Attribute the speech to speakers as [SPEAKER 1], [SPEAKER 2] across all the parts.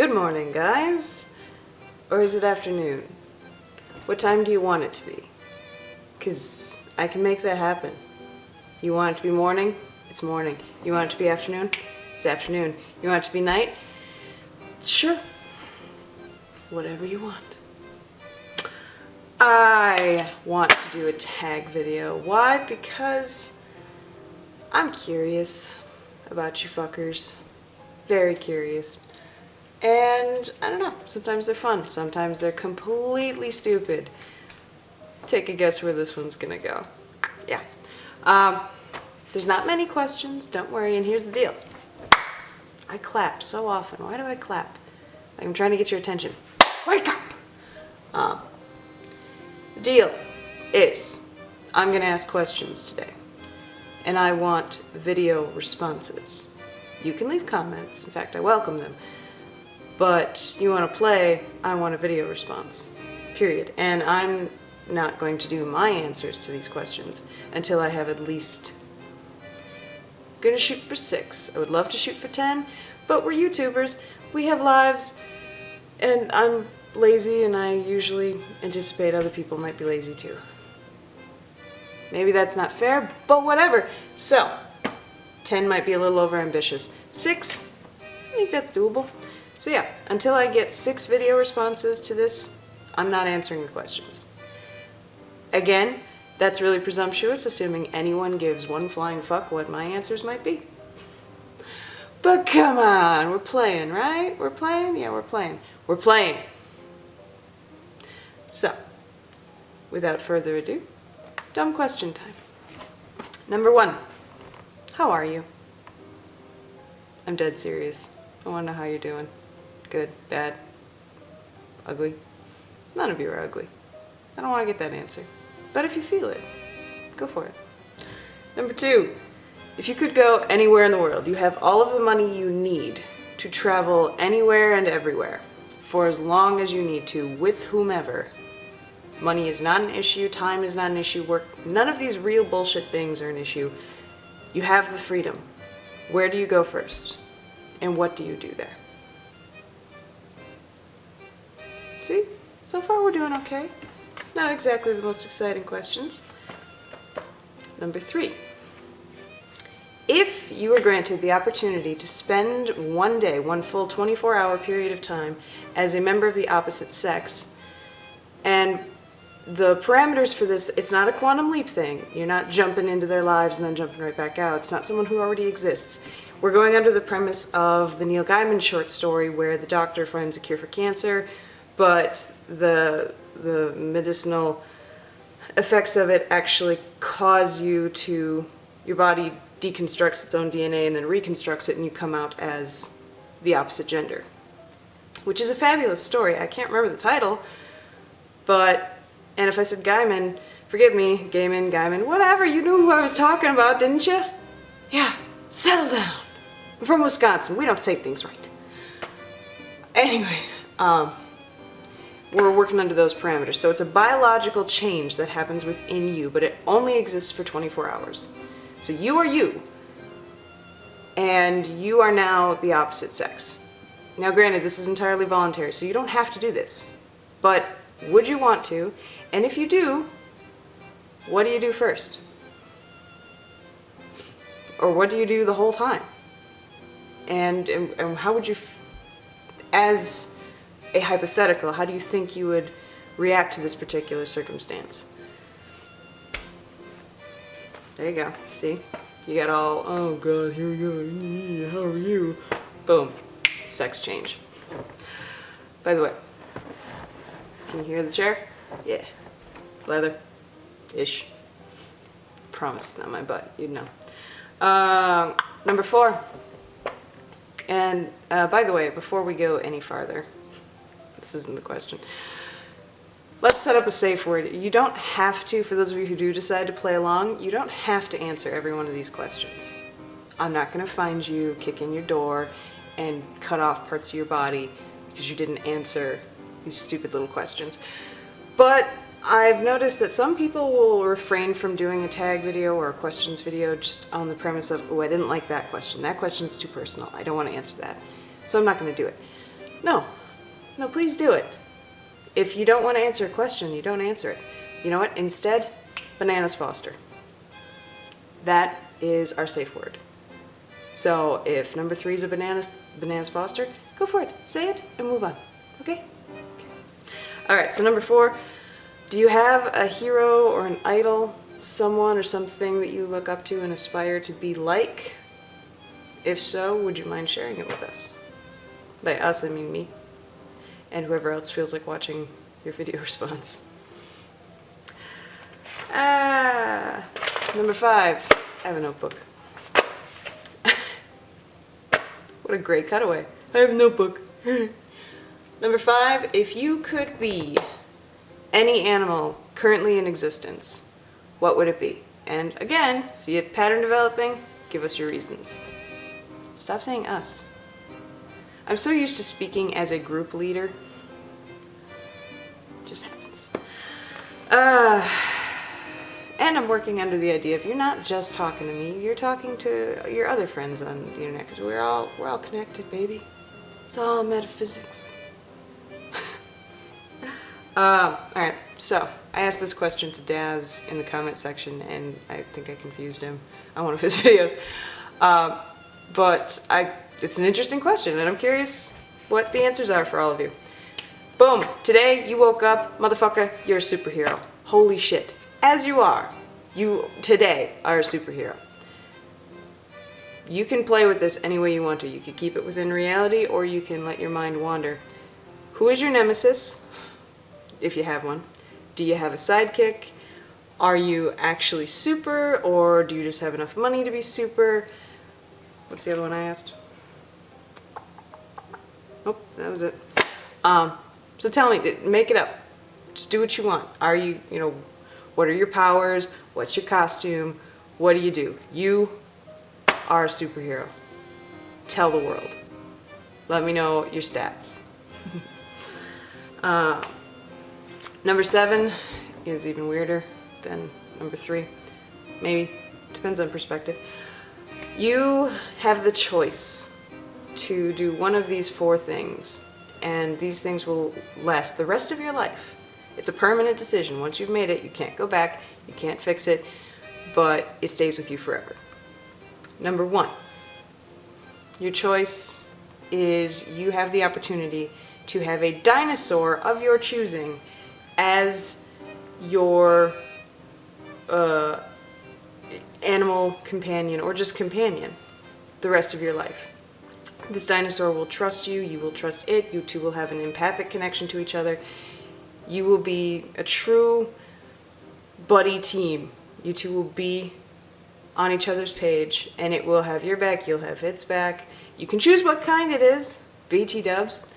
[SPEAKER 1] Good morning, guys. Or is it afternoon? What time do you want it to be? Because I can make that happen. You want it to be morning? It's morning. You want it to be afternoon? It's afternoon. You want it to be night? Sure. Whatever you want. I want to do a tag video. Why? Because I'm curious about you fuckers. Very curious. And I don't know, sometimes they're fun, sometimes they're completely stupid. Take a guess where this one's gonna go. Yeah. There's not many questions, don't worry, and here's the deal. I clap so often. Why do I clap? Like I'm trying to get your attention. Wake up! The deal is, I'm gonna ask questions today, and I want video responses. You can leave comments, in fact I welcome them, but you want to play, I want a video response, period. And I'm not going to do my answers to these questions until I have at least, I'm gonna shoot for 6. I would love to shoot for 10, but we're YouTubers, we have lives, and I'm lazy and I usually anticipate other people might be lazy too. Maybe that's not fair, but whatever. So, 10 might be a little overambitious. 6, I think that's doable. So yeah, until I get 6 video responses to this, I'm not answering the questions. Again, that's really presumptuous, assuming anyone gives one flying fuck what my answers might be. But come on, we're playing, right? We're playing? Yeah, we're playing. We're playing. So, without further ado, dumb question time. Number 1, how are you? I'm dead serious. I want to know how you're doing. Good, bad, ugly. None of you are ugly. I don't want to get that answer. But if you feel it, go for it. Number 2, if you could go anywhere in the world, you have all of the money you need to travel anywhere and everywhere for as long as you need to, with whomever. Money is not an issue, time is not an issue, work, none of these real bullshit things are an issue. You have the freedom. Where do you go first? And what do you do there? See? So far we're doing okay. Not exactly the most exciting questions. Number 3. If you were granted the opportunity to spend one day, one full 24-hour period of time as a member of the opposite sex, and the parameters for this, it's not a quantum leap thing. You're not jumping into their lives and then jumping right back out. It's not someone who already exists. We're going under the premise of the Neil Gaiman short story where the doctor finds a cure for cancer, but the medicinal effects of it actually cause you to, your body deconstructs its own DNA and then reconstructs it and you come out as the opposite gender. Which is a fabulous story. I can't remember the title, but, and if I said Gaiman, forgive me, Gaiman, whatever, you knew who I was talking about, didn't you? Yeah, settle down. I'm from Wisconsin, we don't say things right. Anyway, we're working under those parameters. So it's a biological change that happens within you, but it only exists for 24 hours. So you are you, and you are now the opposite sex. Now granted, this is entirely voluntary, so you don't have to do this, but would you want to? And if you do, what do you do first? Or what do you do the whole time? And how would you, as a hypothetical, how do you think you would react to this particular circumstance? There you go. See? You got all, oh god, here we go, how are you? Boom. Sex change. By the way, can you hear the chair? Yeah. Leather-ish. Promise it's not my butt, you'd know. Number 4. And by the way, before we go any farther, this isn't the question. Let's set up a safe word. You don't have to, for those of you who do decide to play along, you don't have to answer every one of these questions. I'm not going to find you, kick in your door, and cut off parts of your body because you didn't answer these stupid little questions. But I've noticed that some people will refrain from doing a tag video or a questions video just on the premise of, oh, I didn't like that question. That question's too personal. I don't want to answer that. So I'm not going to do it. No. No, please do it. If you don't want to answer a question, you don't answer it. You know what? Instead, Bananas Foster. That is our safe word. So if number 3 is a Bananas Foster, go for it. Say it and move on. Okay? Alright, so number 4. Do you have a hero or an idol, someone or something that you look up to and aspire to be like? If so, would you mind sharing it with us? By us, I mean me. And whoever else feels like watching your video response. Number 5. I have a notebook. What a great cutaway. I have a notebook. Number 5. If you could be any animal currently in existence, what would it be? And again, see it pattern developing? Give us your reasons. Stop saying us. I'm so used to speaking as a group leader. Just happens. And I'm working under the idea of you're not just talking to me, you're talking to your other friends on the internet, because we're all connected, baby. It's all metaphysics. Alright, so I asked this question to Daz in the comment section, and I think I confused him on one of his videos. But it's an interesting question, and I'm curious what the answers are for all of you. Boom! Today you woke up, motherfucker, you're a superhero. Holy shit. As you are. You today are a superhero. You can play with this any way you want to. You can keep it within reality, or you can let your mind wander. Who is your nemesis? If you have one. Do you have a sidekick? Are you actually super, or do you just have enough money to be super? What's the other one I asked? Nope, that was it. So tell me, make it up. Just do what you want. Are you, what are your powers? What's your costume? What do? You are a superhero. Tell the world. Let me know your stats. Number 7 is even weirder than number 3. Maybe. Depends on perspective. You have the choice to do one of these 4 things, and these things will last the rest of your life. It's a permanent decision. Once you've made it, you can't go back, you can't fix it, but it stays with you forever. Number 1, your choice is you have the opportunity to have a dinosaur of your choosing as your animal companion, or just companion, the rest of your life. This dinosaur will trust you, you will trust it, you two will have an empathic connection to each other. You will be a true buddy team. You two will be on each other's page, and it will have your back, you'll have its back. You can choose what kind it is, BT dubs,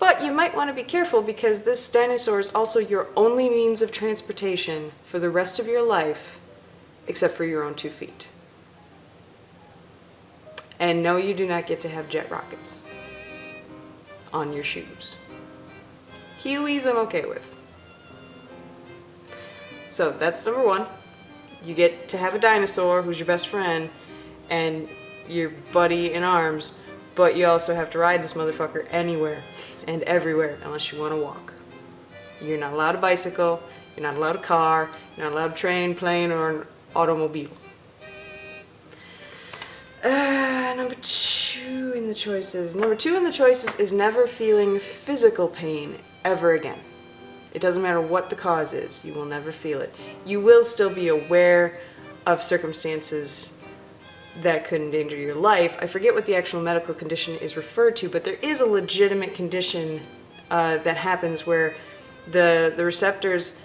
[SPEAKER 1] but you might want to be careful because this dinosaur is also your only means of transportation for the rest of your life, except for your own 2 feet. And no, you do not get to have jet rockets on your shoes. Heelys I'm okay with. So that's number 1. You get to have a dinosaur who's your best friend and your buddy in arms, but you also have to ride this motherfucker anywhere and everywhere unless you want to walk. You're not allowed a bicycle, you're not allowed a car, you're not allowed a train, plane, or an automobile. Number 2 in the choices. Number 2 in the choices is never feeling physical pain ever again. It doesn't matter what the cause is, you will never feel it. You will still be aware of circumstances that could endanger your life. I forget what the actual medical condition is referred to, but there is a legitimate condition that happens where the receptors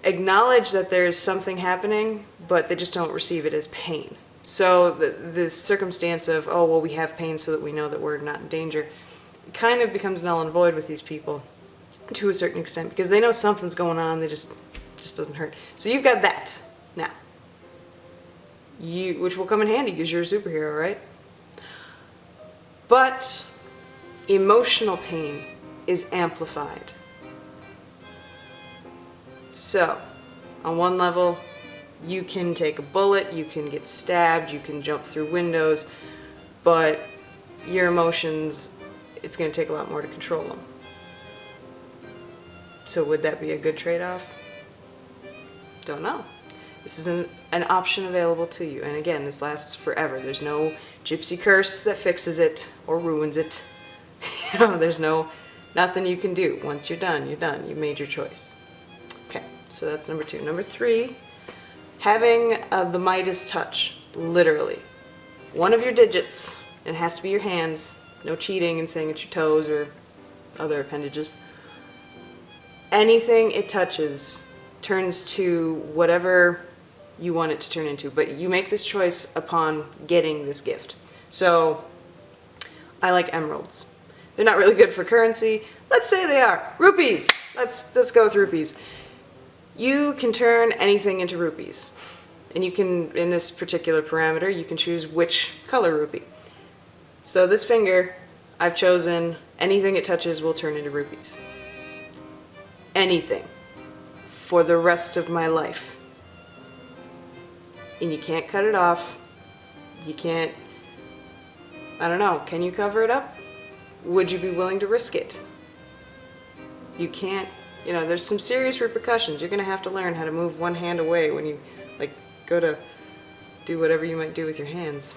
[SPEAKER 1] acknowledge that there's something happening, but they just don't receive it as pain. So the circumstance of, oh, well, we have pain so that we know that we're not in danger, kind of becomes null and void with these people to a certain extent, because they know something's going on, they just doesn't hurt. So you've got that now, which will come in handy because you're a superhero, right? But emotional pain is amplified. So, on one level, you can take a bullet, you can get stabbed, you can jump through windows, but your emotions, it's going to take a lot more to control them. So would that be a good trade-off? Don't know. This is an option available to you. And again, this lasts forever. There's no gypsy curse that fixes it or ruins it. There's nothing you can do. Once you're done, you're done. You made your choice. Okay, so that's number 2. Number 3, having the Midas touch, literally. One of your digits, and it has to be your hands. No cheating and saying it's your toes or other appendages. Anything it touches turns to whatever you want it to turn into, but you make this choice upon getting this gift. So I like emeralds. They're not really good for currency. Let's say they are. Rupees! Let's go with rupees. You can turn anything into rupees. And you can, in this particular parameter, you can choose which color rupee. So this finger, I've chosen anything it touches will turn into rupees. Anything. For the rest of my life. And you can't cut it off. You can't, I don't know, can you cover it up? Would you be willing to risk it? You can't, there's some serious repercussions. You're going to have to learn how to move one hand away when you, go to do whatever you might do with your hands.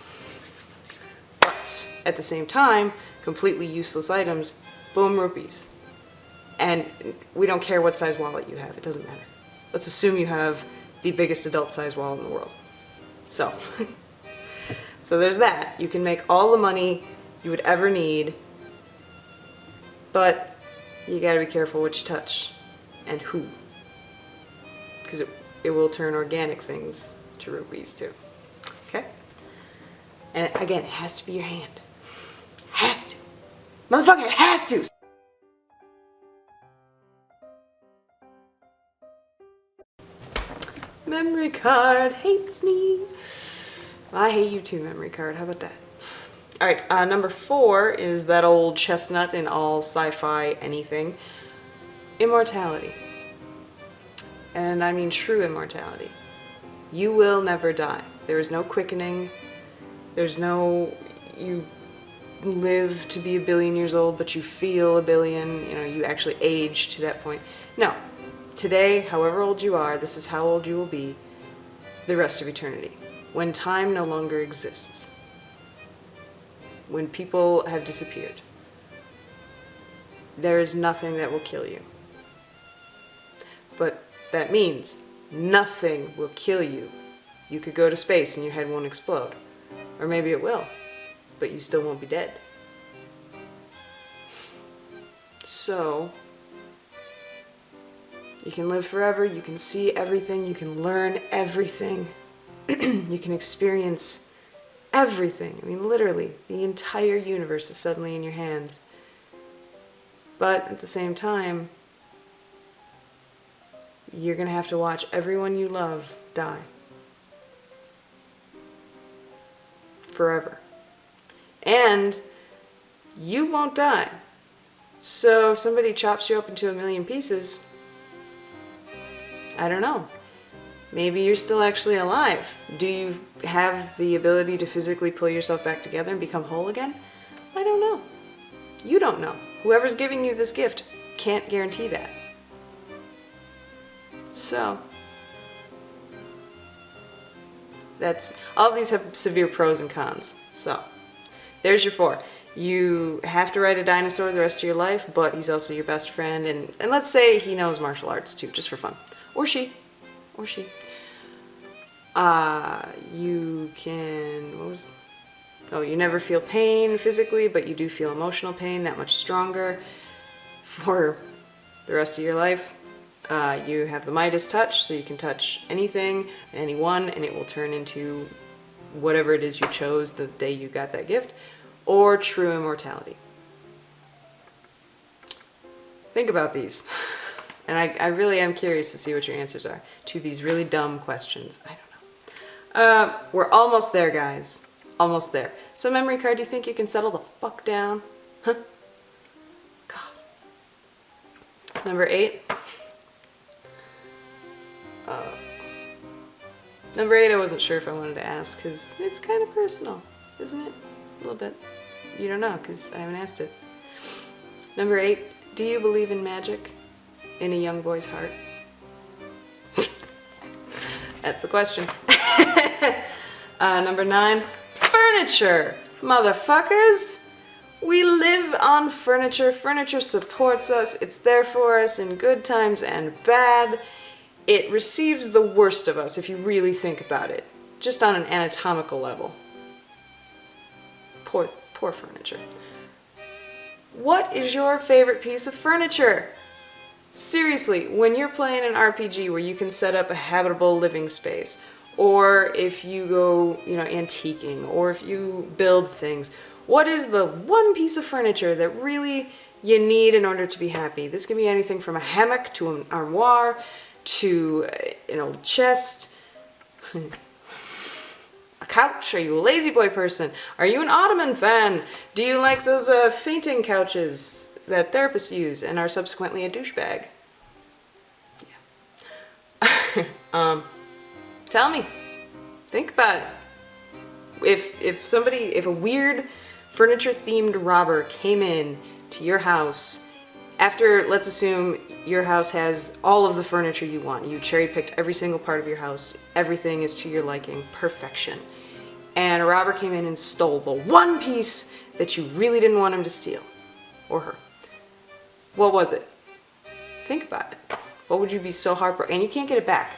[SPEAKER 1] But at the same time, completely useless items, boom, rupees. And we don't care what size wallet you have, it doesn't matter. Let's assume you have the biggest adult size wallet in the world. So there's that. You can make all the money you would ever need, but you gotta be careful what you touch and who. Because it will turn organic things to rupees too. Okay? And again, it has to be your hand. Has to. Motherfucker, it has to! Memory card hates me. I hate you too, memory card. How about that? Alright, number 4 is that old chestnut in all sci-fi anything. Immortality. And I mean true immortality. You will never die. There is no quickening. There's no, you live to be 1 billion years old, but you feel 1 billion, you actually age to that point. No. Today, however old you are, this is how old you will be the rest of eternity. When time no longer exists. When people have disappeared. There is nothing that will kill you. But that means nothing will kill you. You could go to space and your head won't explode. Or maybe it will, but you still won't be dead. So, you can live forever, you can see everything, you can learn everything, you can experience everything. I mean, literally, the entire universe is suddenly in your hands. But at the same time, you're going to have to watch everyone you love die. Forever. And you won't die. So if somebody chops you up into 1 million pieces, I don't know. Maybe you're still actually alive. Do you have the ability to physically pull yourself back together and become whole again? I don't know. You don't know. Whoever's giving you this gift can't guarantee that. So, all of these have severe pros and cons. So, there's your 4. You have to ride a dinosaur the rest of your life, but he's also your best friend, and let's say he knows martial arts too, just for fun. Or she. You can, you never feel pain physically, but you do feel emotional pain that much stronger for the rest of your life. You have the Midas touch, so you can touch anything and anyone, and it will turn into whatever it is you chose the day you got that gift. Or true immortality. Think about these. And I really am curious to see what your answers are to these really dumb questions. I don't know. We're almost there, guys. Almost there. So memory card, do you think you can settle the fuck down? Huh? God. Number 8. Number 8 I wasn't sure if I wanted to ask, because it's kind of personal, isn't it? A little bit. You don't know, because I haven't asked it. Number 8, do you believe in magic in a young boy's heart? That's the question. Number 9, furniture. Motherfuckers! We live on furniture. Furniture supports us. It's there for us in good times and bad. It receives the worst of us if you really think about it, just on an anatomical level. Poor furniture. What is your favorite piece of furniture? Seriously, when you're playing an RPG where you can set up a habitable living space, or if you go, antiquing, or if you build things, what is the one piece of furniture that really you need in order to be happy? This can be anything from a hammock to an armoire to an old chest, a couch. Are you a lazy boy person? Are you an ottoman fan? Do you like those fainting couches that therapists use and are subsequently a douchebag? Yeah. Tell me. Think about it. If a weird furniture-themed robber came in to your house after, let's assume, your house has all of the furniture you want. You cherry-picked every single part of your house. Everything is to your liking. Perfection. And a robber came in and stole the one piece that you really didn't want him to steal. Or her. What was it? Think about it. What would you be so heartbroken? And you can't get it back.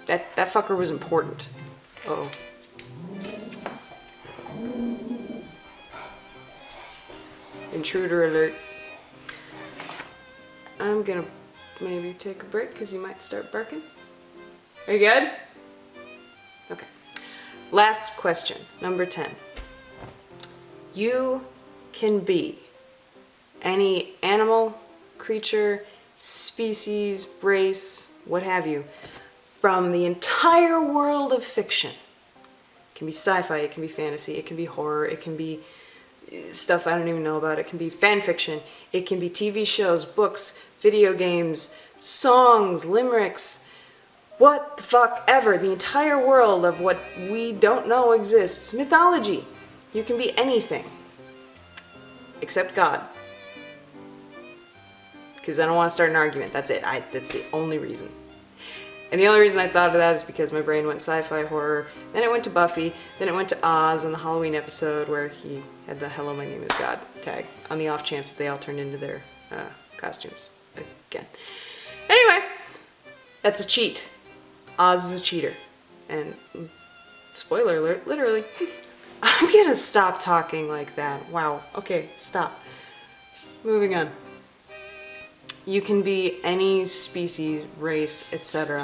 [SPEAKER 1] That fucker was important. Uh-oh. Intruder alert. I'm gonna maybe take a break because he might start barking. Are you good? Okay. Last question, number 10. You can be any animal, creature, species, race, what have you, from the entire world of fiction. It can be sci-fi, it can be fantasy, it can be horror, it can be stuff I don't even know about, it can be fan fiction, it can be TV shows, books, video games, songs, limericks, what the fuck ever, the entire world of what we don't know exists, mythology. You can be anything, except God. Because I don't want to start an argument, that's it, that's the only reason. And the only reason I thought of that is because my brain went sci-fi, horror, then it went to Buffy, then it went to Oz on the Halloween episode where he had the "Hello, my name is God" tag, on the off chance that they all turned into their costumes again. Anyway, that's a cheat. Oz is a cheater. And, spoiler alert, literally. I'm gonna stop talking like that. Wow, okay, stop. Moving on. You can be any species, race, etc.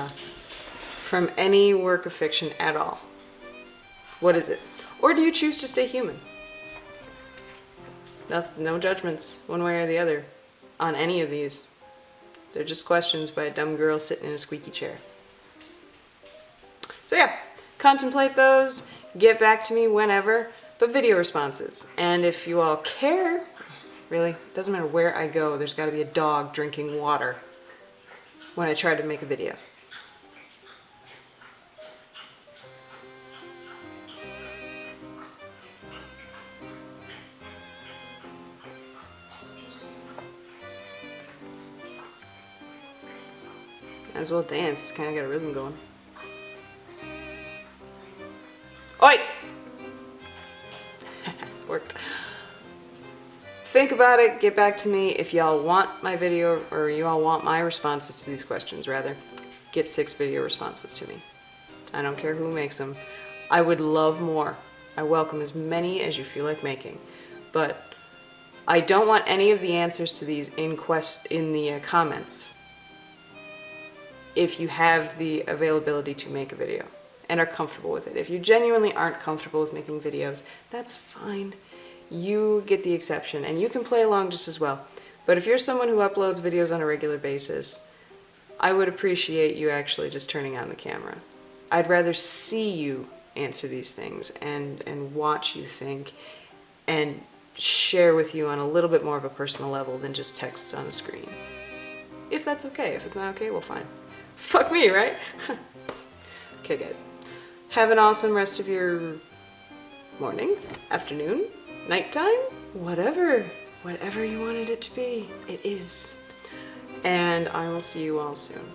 [SPEAKER 1] from any work of fiction at all. What is it? Or do you choose to stay human? No judgments, one way or the other, on any of these. They're just questions by a dumb girl sitting in a squeaky chair. So yeah, contemplate those, get back to me whenever, but video responses. And if you all care, really, doesn't matter where I go, there's got to be a dog drinking water when I try to make a video. Might as well dance, it's kind of got a rhythm going. Oi! Worked. Think about it, get back to me. If y'all want my video, or you all want my responses to these questions, rather, get 6 video responses to me. I don't care who makes them. I would love more. I welcome as many as you feel like making. But I don't want any of the answers to these in the comments if you have the availability to make a video and are comfortable with it. If you genuinely aren't comfortable with making videos, that's fine. You get the exception, and you can play along just as well. But if you're someone who uploads videos on a regular basis, I would appreciate you actually just turning on the camera. I'd rather see you answer these things and watch you think and share with you on a little bit more of a personal level than just text on a screen. If that's okay. If it's not okay, well, fine. Fuck me, right? Okay, guys. Have an awesome rest of your morning, afternoon, nighttime, whatever whatever you wanted it to be, it is. And I will see you all soon.